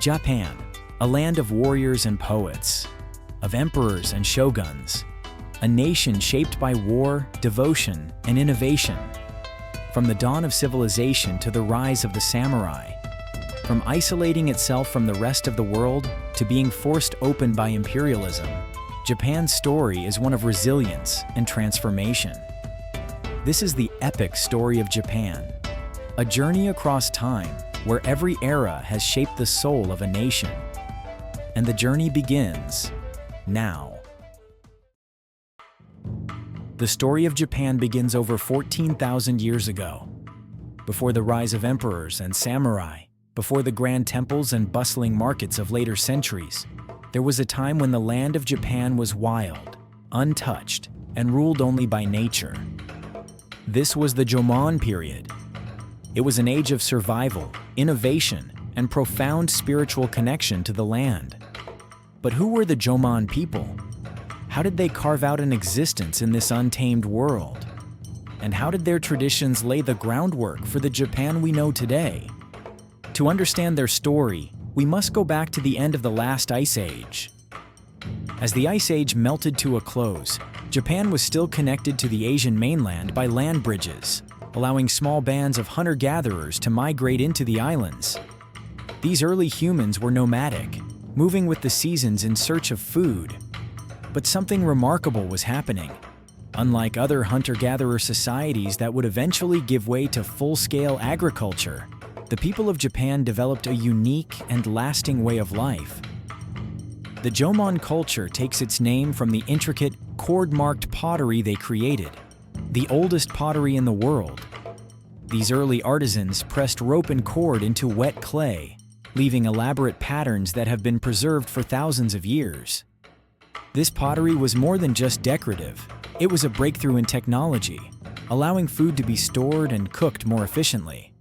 Japan, a land of warriors and poets, of emperors and shoguns, a nation shaped by war, devotion, and innovation. From the dawn of civilization to the rise of the samurai, from isolating itself from the rest of the world to being forced open by imperialism, Japan's story is one of resilience and transformation. This is the epic story of Japan, a journey across time where every era has shaped the soul of a nation. And the journey begins now. The story of Japan begins over 14,000 years ago. Before the rise of emperors and samurai, before the grand temples and bustling markets of later centuries, there was a time when the land of Japan was wild, untouched, and ruled only by nature. This was the Jomon Period. It was an age of survival, innovation, and profound spiritual connection to the land. But who were the Jomon people? How did they carve out an existence in this untamed world? And how did their traditions lay the groundwork for the Japan we know today? To understand their story, we must go back to the end of the last ice age. As the ice age melted to a close, Japan was still connected to the Asian mainland by land bridges, allowing small bands of hunter-gatherers to migrate into the islands. These early humans were nomadic, moving with the seasons in search of food. But something remarkable was happening. Unlike other hunter-gatherer societies that would eventually give way to full-scale agriculture, the people of Japan developed a unique and lasting way of life. The Jomon culture takes its name from the intricate, cord-marked pottery they created, the oldest pottery in the world. These early artisans pressed rope and cord into wet clay, leaving elaborate patterns that have been preserved for thousands of years. This pottery was more than just decorative. It was a breakthrough in technology, allowing food to be stored and cooked more efficiently.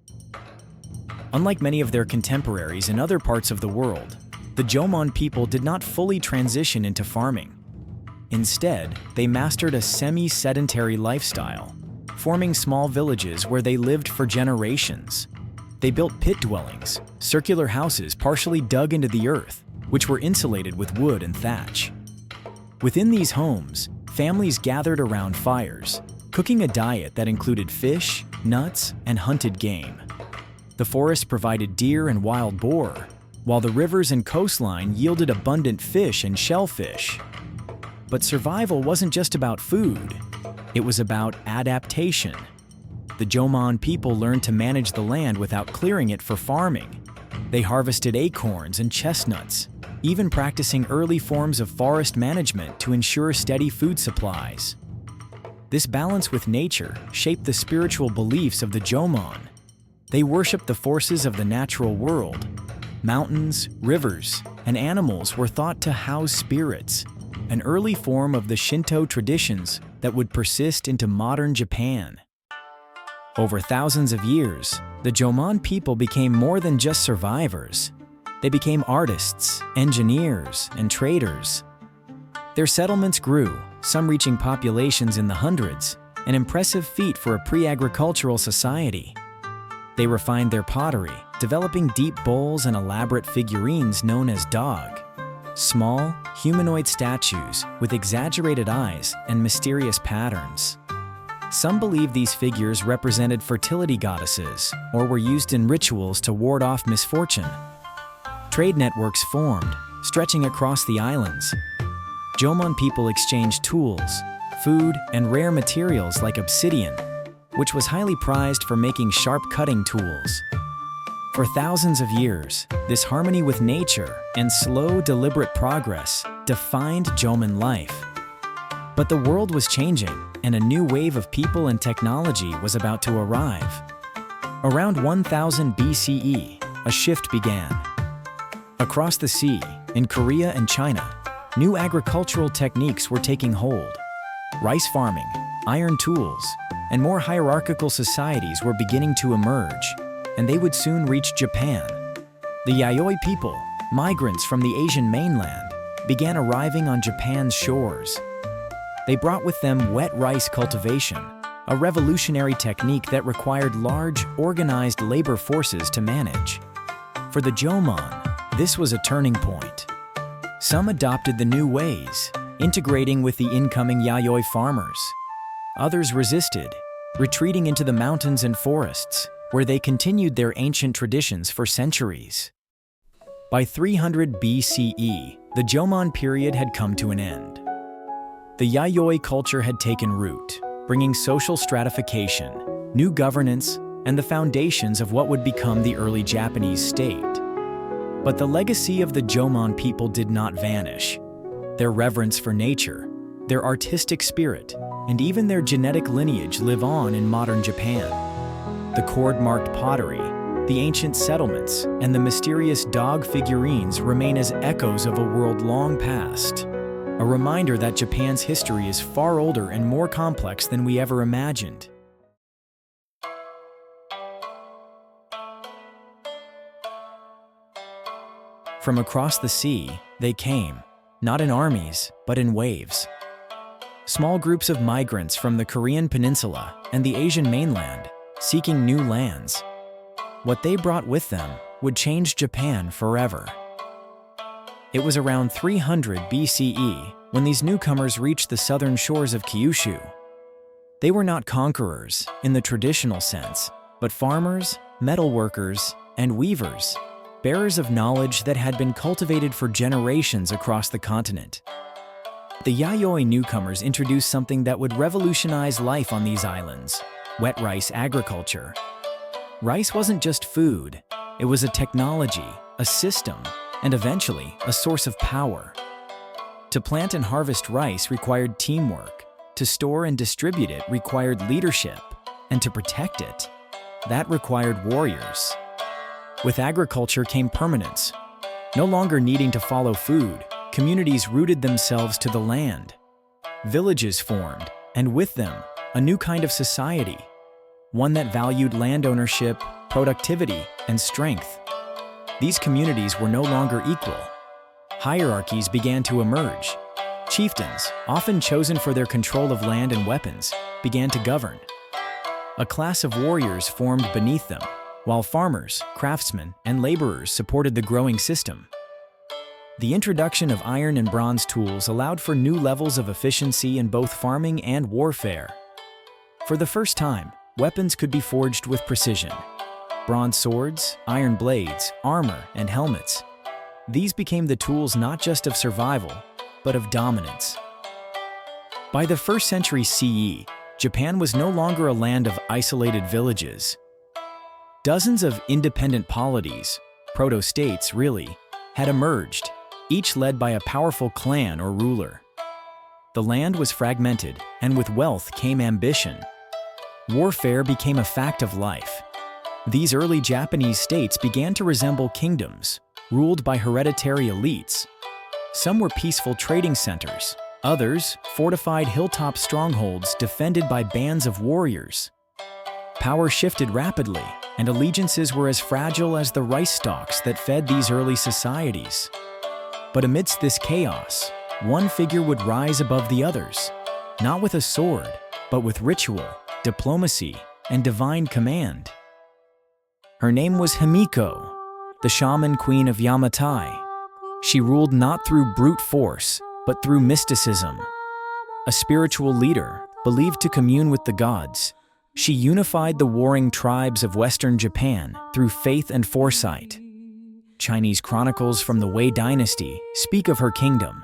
Unlike many of their contemporaries in other parts of the world, the Jomon people did not fully transition into farming. Instead, they mastered a semi-sedentary lifestyle, forming small villages where they lived for generations. They built pit dwellings, circular houses partially dug into the earth, which were insulated with wood and thatch. Within these homes, families gathered around fires, cooking a diet that included fish, nuts, and hunted game. The forest provided deer and wild boar, while the rivers and coastline yielded abundant fish and shellfish. But survival wasn't just about food. It was about adaptation. The Jomon people learned to manage the land without clearing it for farming. They harvested acorns and chestnuts, even practicing early forms of forest management to ensure steady food supplies. This balance with nature shaped the spiritual beliefs of the Jomon. They worshiped the forces of the natural world. Mountains, rivers, and animals were thought to house spirits, an early form of the Shinto traditions that would persist into modern Japan. Over thousands of years, the Jomon people became more than just survivors. They became artists, engineers, and traders. Their settlements grew, some reaching populations in the hundreds, an impressive feat for a pre-agricultural society. They refined their pottery, developing deep bowls and elaborate figurines known as dog, small, humanoid statues with exaggerated eyes and mysterious patterns. Some believe these figures represented fertility goddesses or were used in rituals to ward off misfortune. Trade networks formed, stretching across the islands. Jomon people exchanged tools, food, and rare materials like obsidian, which was highly prized for making sharp cutting tools. For thousands of years, this harmony with nature and slow, deliberate progress defined Jomon life. But the world was changing, and a new wave of people and technology was about to arrive. Around 1000 BCE, a shift began. Across the sea, in Korea and China, new agricultural techniques were taking hold. Rice farming, iron tools, and more hierarchical societies were beginning to emerge, and they would soon reach Japan. The Yayoi people, migrants from the Asian mainland, began arriving on Japan's shores. They brought with them wet rice cultivation, a revolutionary technique that required large, organized labor forces to manage. For the Jomon, This was a turning point. Some adopted the new ways, integrating with the incoming Yayoi farmers. Others resisted, retreating into the mountains and forests, where they continued their ancient traditions for centuries. By 300 BCE, the Jomon period had come to an end. The Yayoi culture had taken root, bringing social stratification, new governance, and the foundations of what would become the early Japanese state. But the legacy of the Jomon people did not vanish. Their reverence for nature, their artistic spirit, and even their genetic lineage live on in modern Japan. The cord-marked pottery, the ancient settlements, and the mysterious dog figurines remain as echoes of a world long past. A reminder that Japan's history is far older and more complex than we ever imagined. From across the sea, they came, not in armies, but in waves. Small groups of migrants from the Korean peninsula and the Asian mainland, seeking new lands. What they brought with them would change Japan forever. It was around 300 BCE when these newcomers reached the southern shores of Kyushu. They were not conquerors in the traditional sense, but farmers, metalworkers, and weavers, bearers of knowledge that had been cultivated for generations across the continent. The Yayoi newcomers introduced something that would revolutionize life on these islands: wet rice agriculture. Rice wasn't just food, it was a technology, a system, and eventually a source of power. To plant and harvest rice required teamwork, to store and distribute it required leadership, and to protect it, that required warriors. With agriculture came permanence. No longer needing to follow food, communities rooted themselves to the land. Villages formed, and with them, a new kind of society, one that valued land ownership, productivity, and strength. These communities were no longer equal. Hierarchies began to emerge. Chieftains, often chosen for their control of land and weapons, began to govern. A class of warriors formed beneath them, while farmers, craftsmen, and laborers supported the growing system. The introduction of iron and bronze tools allowed for new levels of efficiency in both farming and warfare. For the first time, weapons could be forged with precision. Bronze swords, iron blades, armor, and helmets. These became the tools not just of survival, but of dominance. By the 1st century CE, Japan was no longer a land of isolated villages. Dozens of independent polities, proto-states really, had emerged, each led by a powerful clan or ruler. The land was fragmented, and with wealth came ambition. Warfare became a fact of life. These early Japanese states began to resemble kingdoms, ruled by hereditary elites. Some were peaceful trading centers, others fortified hilltop strongholds defended by bands of warriors. Power shifted rapidly, and allegiances were as fragile as the rice stalks that fed these early societies. But amidst this chaos, one figure would rise above the others, not with a sword, but with ritual, diplomacy, and divine command. Her name was Himiko, the shaman queen of Yamatai. She ruled not through brute force, but through mysticism. A spiritual leader, believed to commune with the gods, she unified the warring tribes of Western Japan through faith and foresight. Chinese chronicles from the Wei dynasty speak of her kingdom.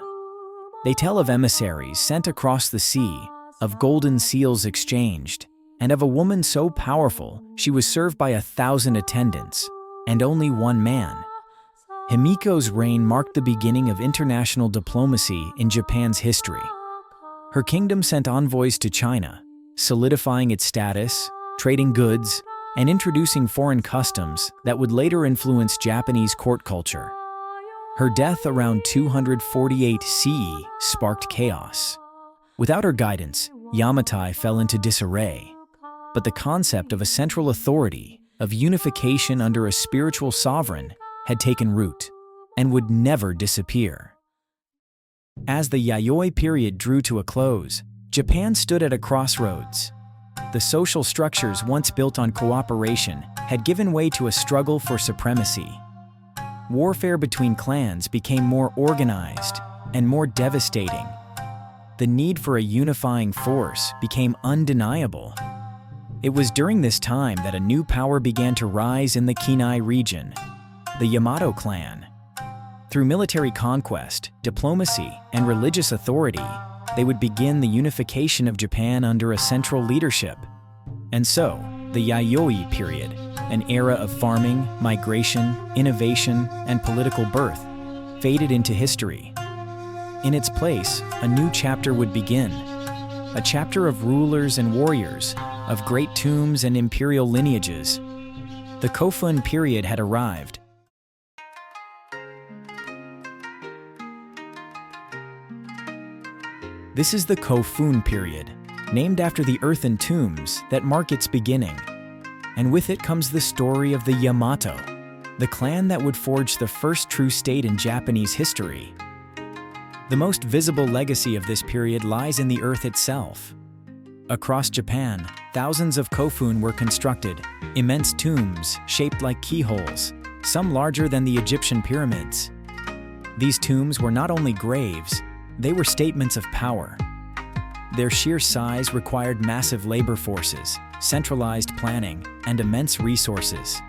They tell of emissaries sent across the sea, of golden seals exchanged, and of a woman so powerful she was served by 1,000 attendants, and only one man. Himiko's reign marked the beginning of international diplomacy in Japan's history. Her kingdom sent envoys to China, solidifying its status, trading goods, and introducing foreign customs that would later influence Japanese court culture. Her death around 248 CE sparked chaos. Without her guidance, Yamatai fell into disarray. But the concept of a central authority, of unification under a spiritual sovereign, had taken root and would never disappear. As the Yayoi period drew to a close, Japan stood at a crossroads. The social structures once built on cooperation had given way to a struggle for supremacy. warfare between clans became more organized and more devastating. The need for a unifying force became undeniable. It was during this time that a new power began to rise in the Kinai region, the Yamato clan. Through military conquest, diplomacy, and religious authority, they would begin the unification of Japan under a central leadership. And so, the Yayoi Period, an era of farming, migration, innovation, and political birth, faded into history. In its place, a new chapter would begin. A chapter of rulers and warriors, of great tombs and imperial lineages. The Kofun Period had arrived. This is the Kofun Period, named after the earthen tombs that mark its beginning. And with it comes the story of the Yamato, the clan that would forge the first true state in Japanese history. The most visible legacy of this period lies in the earth itself. Across Japan, thousands of kofun were constructed, immense tombs shaped like keyholes, some larger than the Egyptian pyramids. These tombs were not only graves, they were statements of power. Their sheer size required massive labor forces, centralized planning, and immense resources.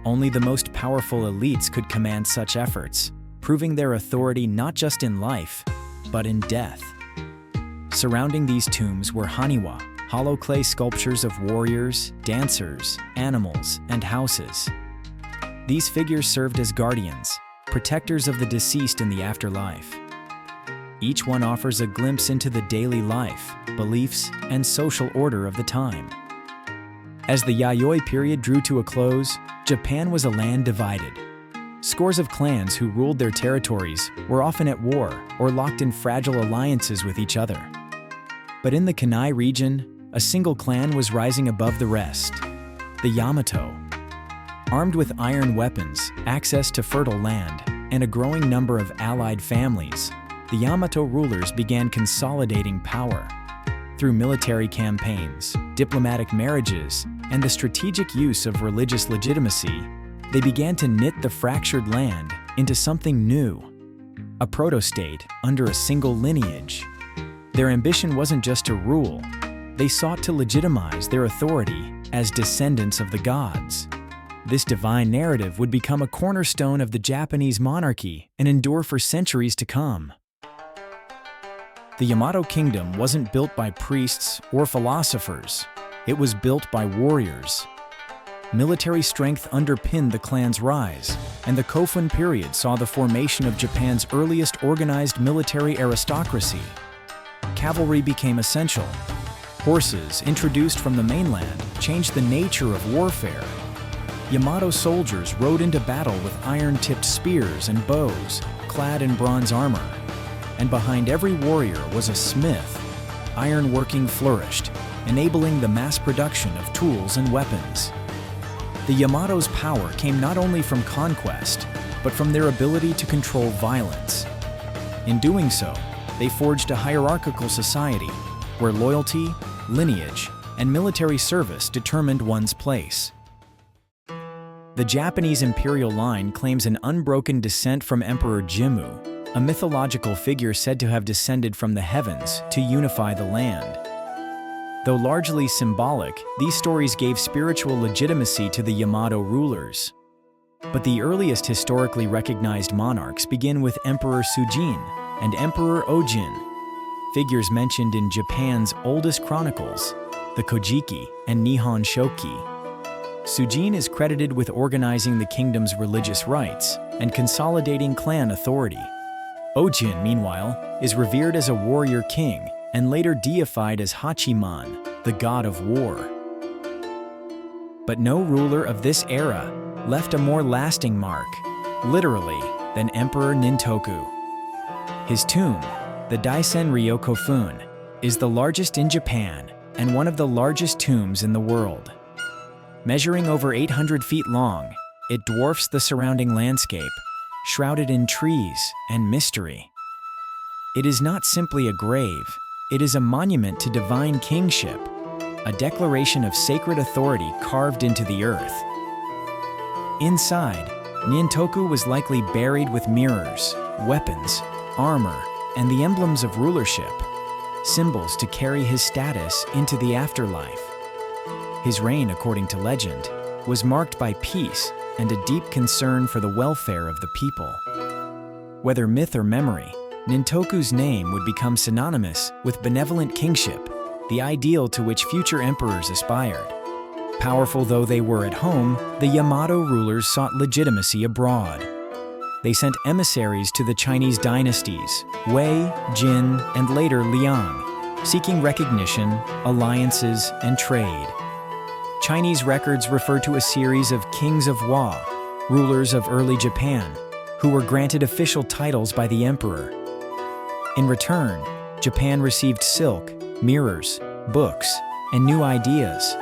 Only the most powerful elites could command such efforts, proving their authority not just in life, but in death. Surrounding these tombs were haniwa, hollow clay sculptures of warriors, dancers, animals, and houses. These figures served as guardians, protectors of the deceased in the afterlife. Each one offers a glimpse into the daily life, beliefs, and social order of the time. As the Yayoi period drew to a close, Japan was a land divided. Scores of clans who ruled their territories were often at war or locked in fragile alliances with each other. But in the Kinai region, a single clan was rising above the rest, the Yamato. Armed with iron weapons, access to fertile land, and a growing number of allied families, the Yamato rulers began consolidating power. Through military campaigns, diplomatic marriages, and the strategic use of religious legitimacy, they began to knit the fractured land into something new, a proto-state under a single lineage. Their ambition wasn't just to rule, they sought to legitimize their authority as descendants of the gods. This divine narrative would become a cornerstone of the Japanese monarchy and endure for centuries to come. The Yamato kingdom wasn't built by priests or philosophers, it was built by warriors. Military strength underpinned the clan's rise, and the Kofun period saw the formation of Japan's earliest organized military aristocracy. Cavalry became essential. Horses, introduced from the mainland, changed the nature of warfare. Yamato soldiers rode into battle with iron-tipped spears and bows, clad in bronze armor. And behind every warrior was a smith. Ironworking flourished, enabling the mass production of tools and weapons. The Yamato's power came not only from conquest, but from their ability to control violence. In doing so, they forged a hierarchical society where loyalty, lineage, and military service determined one's place. The Japanese imperial line claims an unbroken descent from Emperor Jimmu, a mythological figure said to have descended from the heavens to unify the land. Though largely symbolic, these stories gave spiritual legitimacy to the Yamato rulers. But the earliest historically recognized monarchs begin with Emperor Sujin and Emperor Ojin, figures mentioned in Japan's oldest chronicles, the Kojiki and Nihon Shoki. Sujin is credited with organizing the kingdom's religious rites and consolidating clan authority. Ojin, meanwhile, is revered as a warrior king and later deified as Hachiman, the god of war. But no ruler of this era left a more lasting mark, literally, than Emperor Nintoku. His tomb, the Daisen Ryo Kofun, is the largest in Japan and one of the largest tombs in the world. Measuring over 800 feet long, it dwarfs the surrounding landscape, shrouded in trees and mystery. It is not simply a grave, it is a monument to divine kingship, a declaration of sacred authority carved into the earth. Inside, Nyentoku was likely buried with mirrors, weapons, armor, and the emblems of rulership, symbols to carry his status into the afterlife. His reign, according to legend, was marked by peace and a deep concern for the welfare of the people. Whether myth or memory, Nyentoku's name would become synonymous with benevolent kingship, the ideal to which future emperors aspired. Powerful though they were at home, the Yamato rulers sought legitimacy abroad. They sent emissaries to the Chinese dynasties, Wei, Jin, and later Liang, seeking recognition, alliances, and trade. Chinese records refer to a series of kings of Wa, rulers of early Japan, who were granted official titles by the emperor. In return, Japan received silk, mirrors, books, and new ideas.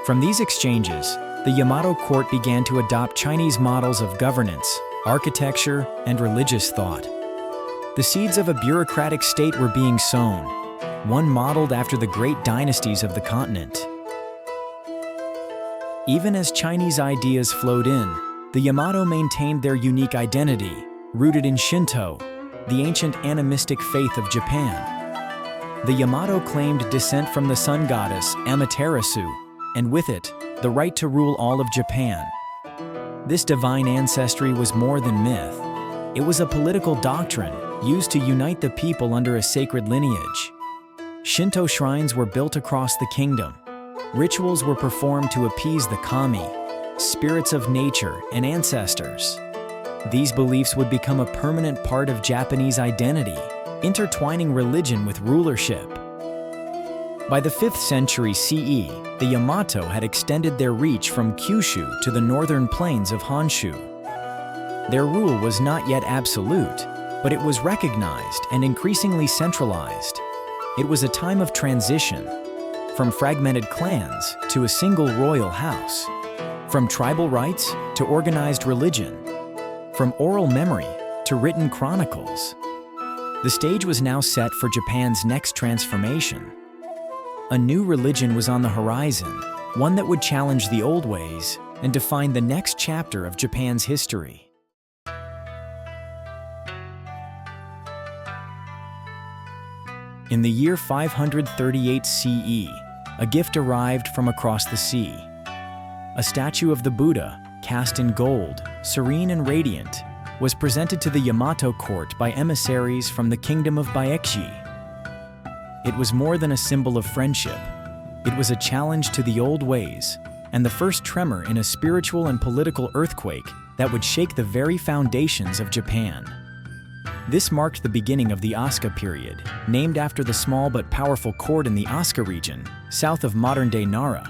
From these exchanges, the Yamato court began to adopt Chinese models of governance, architecture, and religious thought. The seeds of a bureaucratic state were being sown, one modeled after the great dynasties of the continent. Even as Chinese ideas flowed in, the Yamato maintained their unique identity, rooted in Shinto, the ancient animistic faith of Japan. The Yamato claimed descent from the sun goddess Amaterasu, and with it, the right to rule all of Japan. This divine ancestry was more than myth. It was a political doctrine used to unite the people under a sacred lineage. Shinto shrines were built across the kingdom. Rituals were performed to appease the kami, spirits of nature and ancestors. These beliefs would become a permanent part of Japanese identity, intertwining religion with rulership. By the 5th century CE, the Yamato had extended their reach from Kyushu to the northern plains of Honshu. Their rule was not yet absolute, but it was recognized and increasingly centralized. It was a time of transition, from fragmented clans to a single royal house, from tribal rites to organized religion, from oral memory to written chronicles. The stage was now set for Japan's next transformation. A new religion was on the horizon, one that would challenge the old ways and define the next chapter of Japan's history. In the year 538 CE, a gift arrived from across the sea. A statue of the Buddha, cast in gold, serene and radiant, was presented to the Yamato court by emissaries from the kingdom of Baekji. It was more than a symbol of friendship. It was a challenge to the old ways, and the first tremor in a spiritual and political earthquake that would shake the very foundations of Japan. This marked the beginning of the Asuka Period, named after the small but powerful court in the Asuka region, south of modern-day Nara.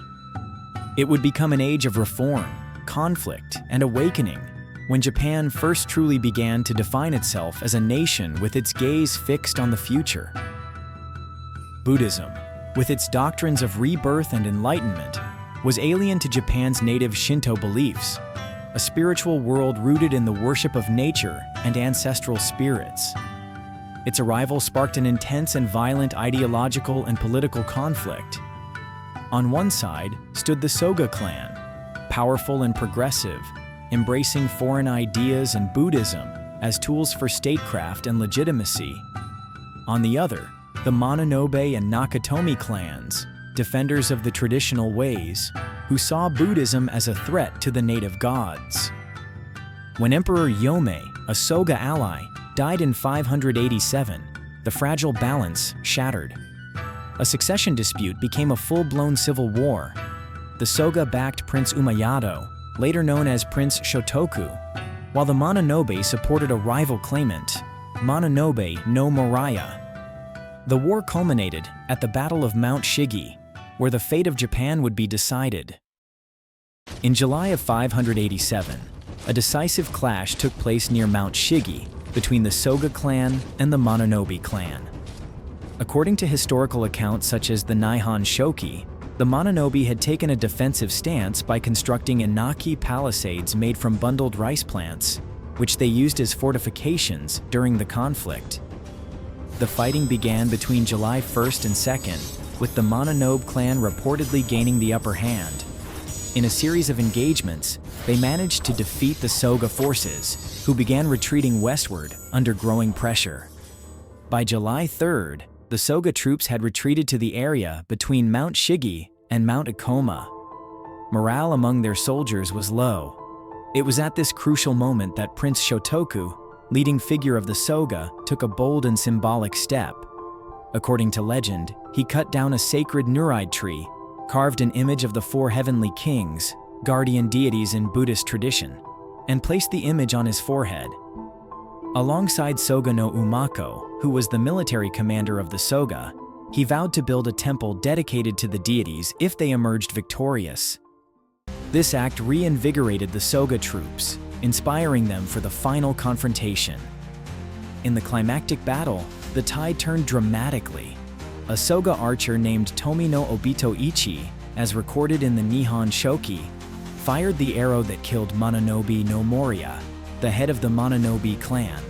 It would become an age of reform, conflict, and awakening, when Japan first truly began to define itself as a nation with its gaze fixed on the future. Buddhism, with its doctrines of rebirth and enlightenment, was alien to Japan's native Shinto beliefs, a spiritual world rooted in the worship of nature and ancestral spirits. Its arrival sparked an intense and violent ideological and political conflict. On one side stood the Soga clan, powerful and progressive, embracing foreign ideas and Buddhism as tools for statecraft and legitimacy. On the other, the Mononobe and Nakatomi clans, defenders of the traditional ways, who saw Buddhism as a threat to the native gods. When Emperor Yomei, a Soga ally, died in 587, the fragile balance shattered. A succession dispute became a full-blown civil war. The Soga backed Prince Umayado, later known as Prince Shotoku, while the Mononobe supported a rival claimant, Mononobe no Moriya. The war culminated at the Battle of Mount Shigi, where the fate of Japan would be decided. In July of 587, a decisive clash took place near Mount Shigi between the Soga clan and the Mononobe clan. According to historical accounts such as the Nihon Shoki, the Mononobe had taken a defensive stance by constructing inaki palisades made from bundled rice plants, which they used as fortifications during the conflict. The fighting began between July 1st and 2nd, with the Mononobe clan reportedly gaining the upper hand. In a series of engagements, they managed to defeat the Soga forces, who began retreating westward under growing pressure. By July 3rd, the Soga troops had retreated to the area between Mount Shigi and Mount Ikoma. Morale among their soldiers was low. It was at this crucial moment that Prince Shotoku, leading figure of the Soga, took a bold and symbolic step. According to legend, he cut down a sacred Nuride tree, carved an image of the four heavenly kings, guardian deities in Buddhist tradition, and placed the image on his forehead. Alongside Soga no Umako, who was the military commander of the Soga, he vowed to build a temple dedicated to the deities if they emerged victorious. This act reinvigorated the Soga troops, inspiring them for the final confrontation. In the climactic battle, the tide turned dramatically. A Soga archer named Tomino Obito Ichi, as recorded in the Nihon Shoki, fired the arrow that killed Mononobe no Moriya, the head of the Mononobe clan.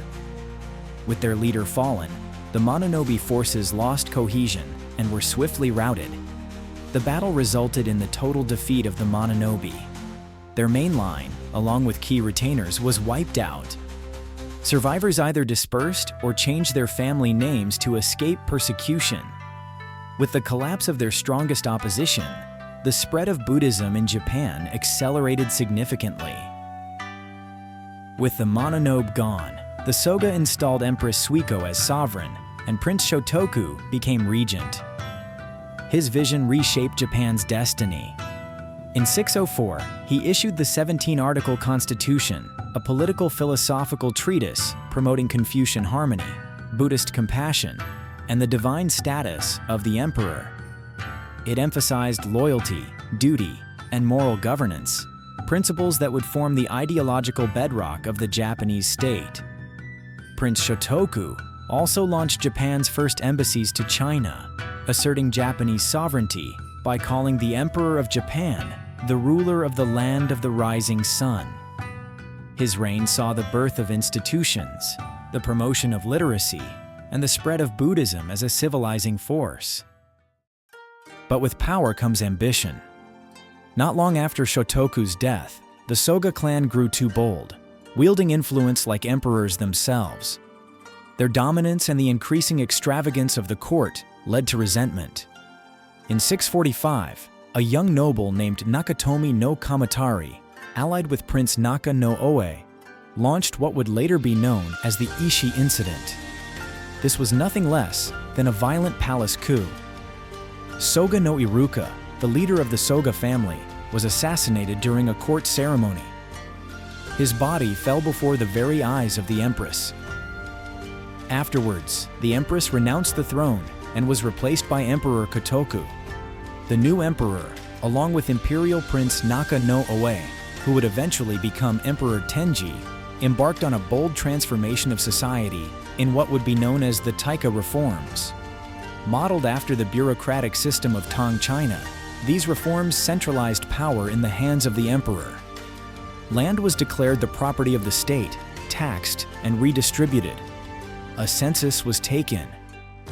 With their leader fallen, the Mononobe forces lost cohesion and were swiftly routed. The battle resulted in the total defeat of the Mononobe. Their main line, along with key retainers, was wiped out. Survivors either dispersed or changed their family names to escape persecution. With the collapse of their strongest opposition, the spread of Buddhism in Japan accelerated significantly. With the Mononobe gone, the Soga installed Empress Suiko as sovereign, and Prince Shotoku became regent. His vision reshaped Japan's destiny. In 604, he issued the 17-article Constitution, a political philosophical treatise promoting Confucian harmony, Buddhist compassion, and the divine status of the emperor. It emphasized loyalty, duty, and moral governance, principles that would form the ideological bedrock of the Japanese state. Prince Shotoku also launched Japan's first embassies to China, asserting Japanese sovereignty by calling the Emperor of Japan the ruler of the land of the rising sun. His reign saw the birth of institutions, the promotion of literacy, and the spread of Buddhism as a civilizing force. But with power comes ambition. Not long after Shotoku's death, the Soga clan grew too bold, wielding influence like emperors themselves. Their dominance and the increasing extravagance of the court led to resentment. In 645, a young noble named Nakatomi no Kamatari, allied with Prince Naka no Oe, launched what would later be known as the Ishii Incident. This was nothing less than a violent palace coup. Soga no Iruka, the leader of the Soga family, was assassinated during a court ceremony. His body fell before the very eyes of the empress. Afterwards, the empress renounced the throne and was replaced by Emperor Kotoku. The new emperor, along with Imperial Prince Naka no Oe, who would eventually become Emperor Tenji, embarked on a bold transformation of society in what would be known as the Taika reforms. Modeled after the bureaucratic system of Tang China, these reforms centralized power in the hands of the emperor. Land was declared the property of the state, taxed, and redistributed. A census was taken.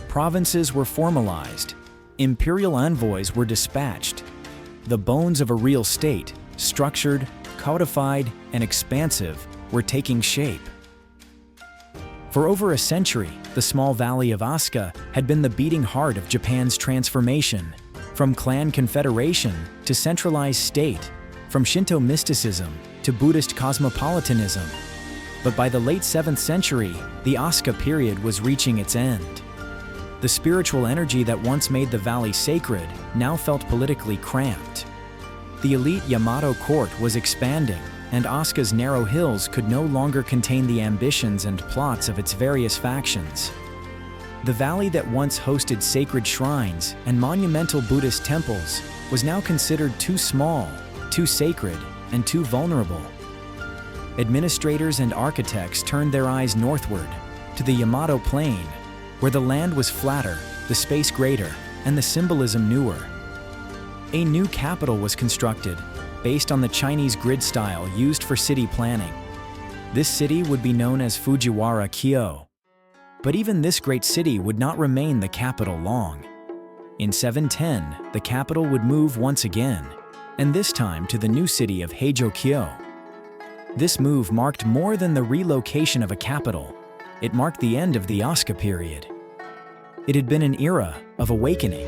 Provinces were formalized. Imperial envoys were dispatched. The bones of a real state, structured, codified, and expansive, were taking shape. For over a century, the small valley of Asuka had been the beating heart of Japan's transformation, from clan confederation to centralized state, from Shinto mysticism to Buddhist cosmopolitanism. But by the late 7th century, the Asuka period was reaching its end. The spiritual energy that once made the valley sacred now felt politically cramped. The elite Yamato court was expanding, and Asuka's narrow hills could no longer contain the ambitions and plots of its various factions. The valley that once hosted sacred shrines and monumental Buddhist temples was now considered too small, too sacred, and too vulnerable. Administrators and architects turned their eyes northward, to the Yamato Plain, where the land was flatter, the space greater, and the symbolism newer. A new capital was constructed, based on the Chinese grid style used for city planning. This city would be known as Fujiwara-Kyo. But even this great city would not remain the capital long. In 710, the capital would move once again. and this time to the new city of Heijō-kyo. This move marked more than the relocation of a capital. It marked the end of the Asuka Period. It had been an era of awakening,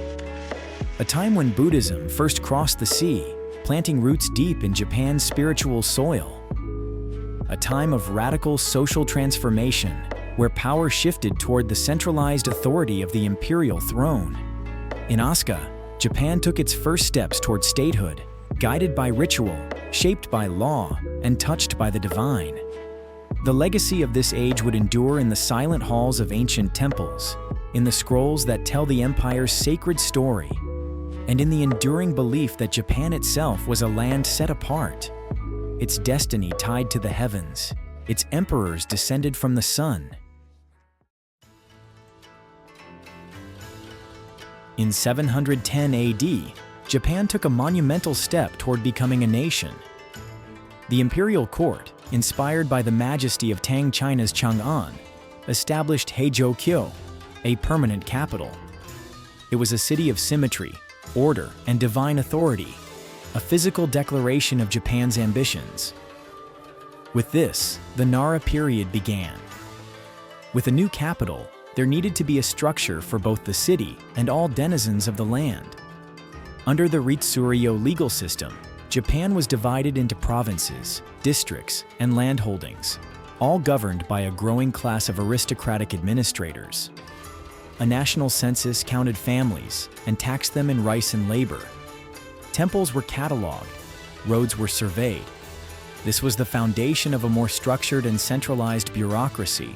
a time when Buddhism first crossed the sea, planting roots deep in Japan's spiritual soil. A time of radical social transformation, where power shifted toward the centralized authority of the imperial throne. In Asuka, Japan took its first steps toward statehood, guided by ritual, shaped by law, and touched by the divine. The legacy of this age would endure in the silent halls of ancient temples, in the scrolls that tell the empire's sacred story, and in the enduring belief that Japan itself was a land set apart, its destiny tied to the heavens, its emperors descended from the sun. In 710 AD, Japan took a monumental step toward becoming a nation. The imperial court, inspired by the majesty of Tang China's Chang'an, established Heijō-kyo, a permanent capital. It was a city of symmetry, order, and divine authority, a physical declaration of Japan's ambitions. With this, the Nara Period began. With a new capital, there needed to be a structure for both the city and all denizens of the land. Under the Ritsuryo legal system, Japan was divided into provinces, districts, and landholdings, all governed by a growing class of aristocratic administrators. A national census counted families and taxed them in rice and labor. Temples were cataloged, roads were surveyed. This was the foundation of a more structured and centralized bureaucracy.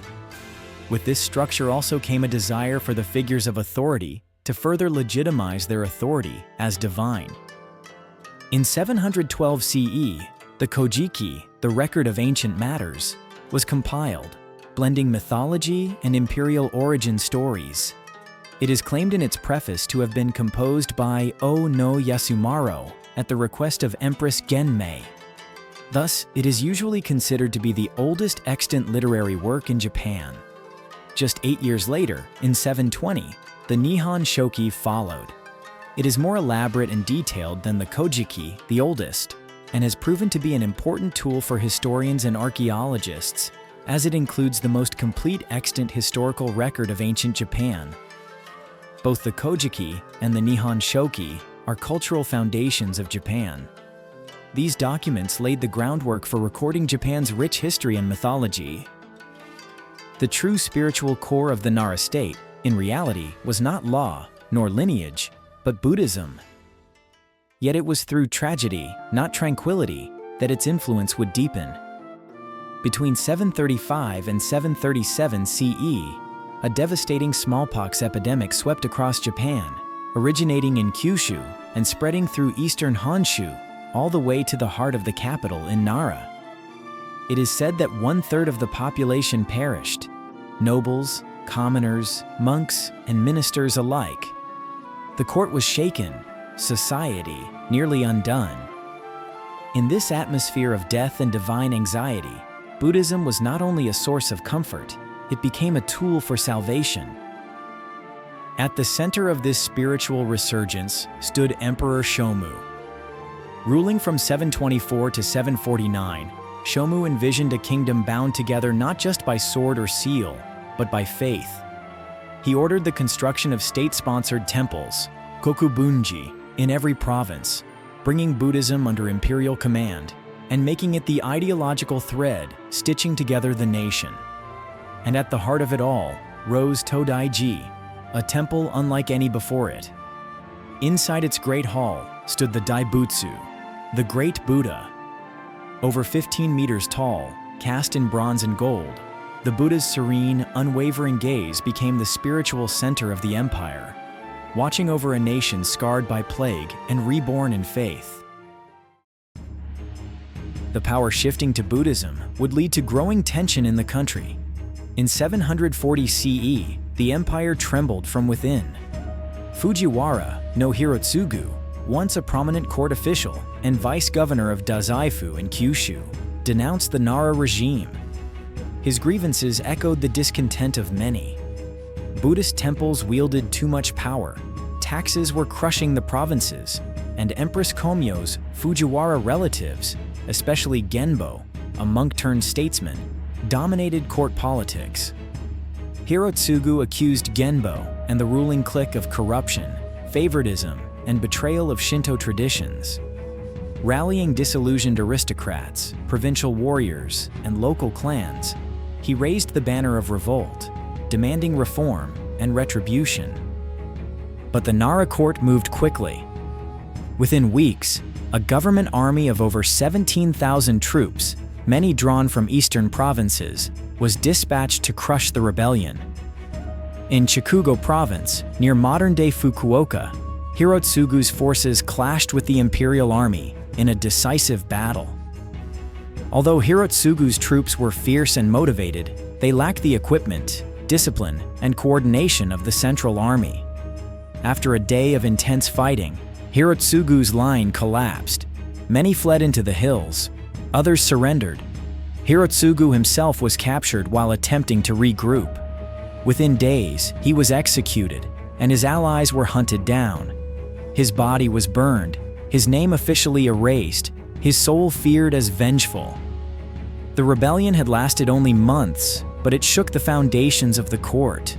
With this structure also came a desire for the figures of authority to further legitimize their authority as divine. In 712 CE, the Kojiki, the record of ancient matters, was compiled, blending mythology and imperial origin stories. It is claimed in its preface to have been composed by O no Yasumaro at the request of Empress Genmei. Thus, it is usually considered to be the oldest extant literary work in Japan. Just 8 years later, in 720, the Nihon Shoki followed. It is more elaborate and detailed than the Kojiki, the oldest, and has proven to be an important tool for historians and archaeologists, as it includes the most complete extant historical record of ancient Japan. Both the Kojiki and the Nihon Shoki are cultural foundations of Japan. These documents laid the groundwork for recording Japan's rich history and mythology. The true spiritual core of the Nara state, in reality, was not law nor lineage, but Buddhism. Yet it was through tragedy, not tranquility, that its influence would deepen. Between 735 and 737 CE, a devastating smallpox epidemic swept across Japan, originating in Kyushu and spreading through eastern Honshu, all the way to the heart of the capital in Nara. It is said that 1/3 of the population perished, nobles, commoners, monks, and ministers alike. The court was shaken, society nearly undone. In this atmosphere of death and divine anxiety, Buddhism was not only a source of comfort, it became a tool for salvation. At the center of this spiritual resurgence stood Emperor Shomu. Ruling from 724 to 749, Shomu envisioned a kingdom bound together not just by sword or seal, but by faith. He ordered the construction of state-sponsored temples, kokubunji, in every province, bringing Buddhism under imperial command and making it the ideological thread stitching together the nation. And at the heart of it all rose Todaiji, a temple unlike any before it. Inside its great hall stood the Daibutsu, the Great Buddha. Over 15 meters tall, cast in bronze and gold, the Buddha's serene, unwavering gaze became the spiritual center of the empire, watching over a nation scarred by plague and reborn in faith. The power shifting to Buddhism would lead to growing tension in the country. In 740 CE, the empire trembled from within. Fujiwara no Hirotsugu, once a prominent court official and vice-governor of Dazaifu in Kyushu, denounced the Nara regime. His grievances echoed the discontent of many. Buddhist temples wielded too much power, taxes were crushing the provinces, and Empress Komyo's Fujiwara relatives, especially Genbo, a monk-turned-statesman, dominated court politics. Hirotsugu accused Genbo and the ruling clique of corruption, favoritism, and betrayal of Shinto traditions. Rallying disillusioned aristocrats, provincial warriors, and local clans, he raised the banner of revolt, demanding reform and retribution. But the Nara court moved quickly. Within weeks, a government army of over 17,000 troops, many drawn from eastern provinces, was dispatched to crush the rebellion. In Chikugo province, near modern-day Fukuoka, Hirotsugu's forces clashed with the imperial army in a decisive battle. Although Hirotsugu's troops were fierce and motivated, they lacked the equipment, discipline, and coordination of the central army. After a day of intense fighting, Hirotsugu's line collapsed. Many fled into the hills. Others surrendered. Hirotsugu himself was captured while attempting to regroup. Within days, he was executed, and his allies were hunted down. His body was burned, his name officially erased, his soul feared as vengeful. The rebellion had lasted only months, but it shook the foundations of the court.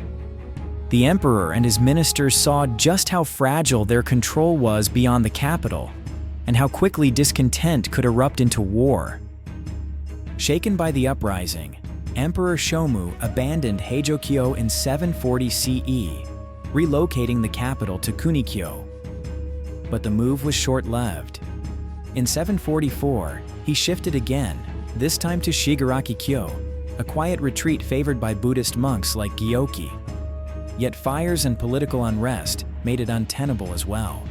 The emperor and his ministers saw just how fragile their control was beyond the capital, and how quickly discontent could erupt into war. Shaken by the uprising, Emperor Shomu abandoned Heijokyo in 740 CE, relocating the capital to Kunikyo. But the move was short-lived. In 744, he shifted again, this time to Shigaraki-kyo, a quiet retreat favored by Buddhist monks like Gyoki. Yet fires and political unrest made it untenable as well.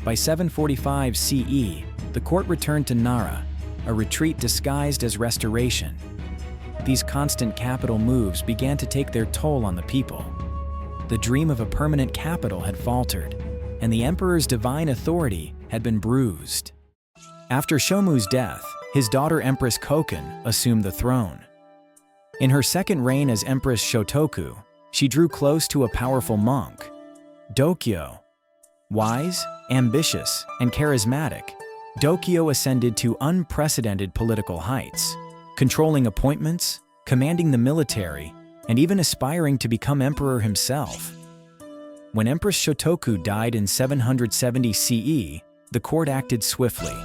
By 745 CE, the court returned to Nara, a retreat disguised as restoration. These constant capital moves began to take their toll on the people. The dream of a permanent capital had faltered, and the emperor's divine authority had been bruised. After Shomu's death, his daughter Empress Koken assumed the throne. In her second reign as Empress Shotoku, she drew close to a powerful monk, Dokyo. Wise, ambitious, and charismatic, Dokyo ascended to unprecedented political heights, controlling appointments, commanding the military, and even aspiring to become emperor himself. When Empress Shotoku died in 770 CE, the court acted swiftly.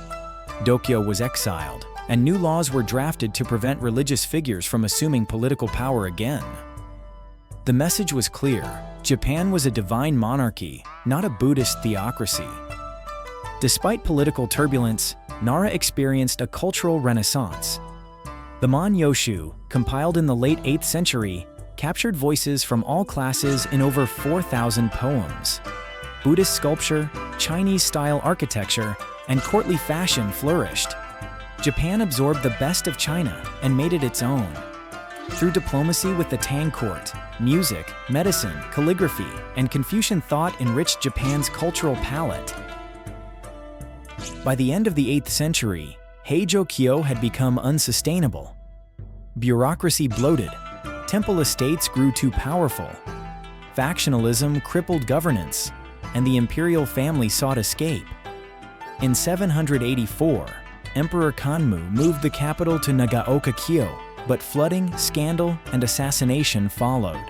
Dokyo was exiled, and new laws were drafted to prevent religious figures from assuming political power again. The message was clear: Japan was a divine monarchy, not a Buddhist theocracy. Despite political turbulence, Nara experienced a cultural renaissance. The Man-yoshu, compiled in the late 8th century, captured voices from all classes in over 4,000 poems. Buddhist sculpture, Chinese-style architecture, and courtly fashion flourished. Japan absorbed the best of China and made it its own. Through diplomacy with the Tang court, music, medicine, calligraphy, and Confucian thought enriched Japan's cultural palette. By the end of the 8th century, Heijokyo had become unsustainable. Bureaucracy bloated, temple estates grew too powerful, factionalism crippled governance, and the imperial family sought escape. In 784, Emperor Kanmu moved the capital to Nagaoka-kyo, but flooding, scandal, and assassination followed.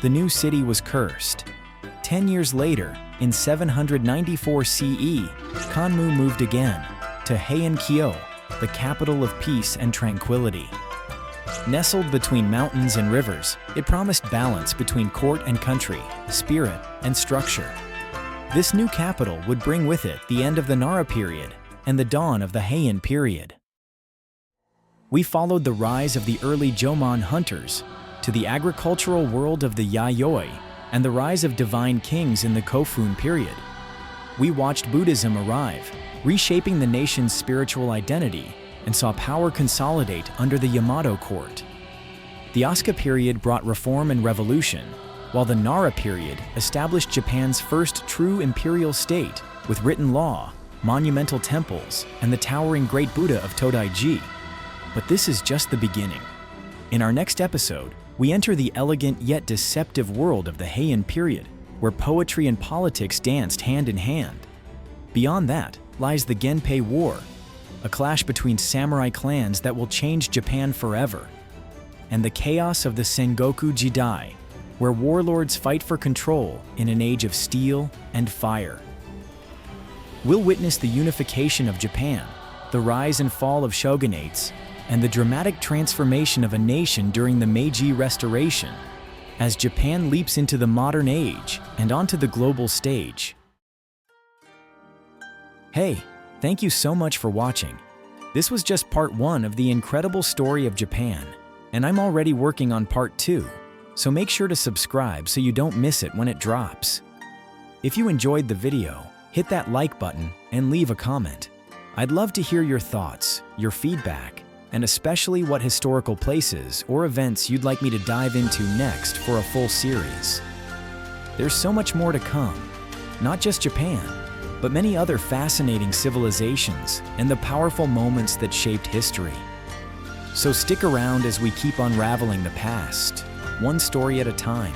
The new city was cursed. 10 years later, in 794 CE, Kanmu moved again, to Heian-kyo, the capital of peace and tranquility. Nestled between mountains and rivers, it promised balance between court and country, spirit and structure. This new capital would bring with it the end of the Nara period and the dawn of the Heian period. We followed the rise of the early Jomon hunters to the agricultural world of the Yayoi and the rise of divine kings in the Kofun period. We watched Buddhism arrive, reshaping the nation's spiritual identity, and saw power consolidate under the Yamato court. The Asuka period brought reform and revolution, while the Nara period established Japan's first true imperial state with written law, monumental temples, and the towering Great Buddha of Todaiji. But this is just the beginning. In our next episode, we enter the elegant yet deceptive world of the Heian period, where poetry and politics danced hand in hand. Beyond that lies the Genpei War, a clash between samurai clans that will change Japan forever, and the chaos of the Sengoku Jidai, where warlords fight for control in an age of steel and fire. We'll witness the unification of Japan, the rise and fall of shogunates, and the dramatic transformation of a nation during the Meiji Restoration, as Japan leaps into the modern age and onto the global stage. Hey, thank you so much for watching. This was just part 1 of the incredible story of Japan, and I'm already working on part 2, so make sure to subscribe so you don't miss it when it drops. If you enjoyed the video, hit that like button and leave a comment. I'd love to hear your thoughts, your feedback, and especially what historical places or events you'd like me to dive into next for a full series. There's so much more to come, not just Japan, but many other fascinating civilizations and the powerful moments that shaped history. So stick around as we keep unraveling the past, one story at a time.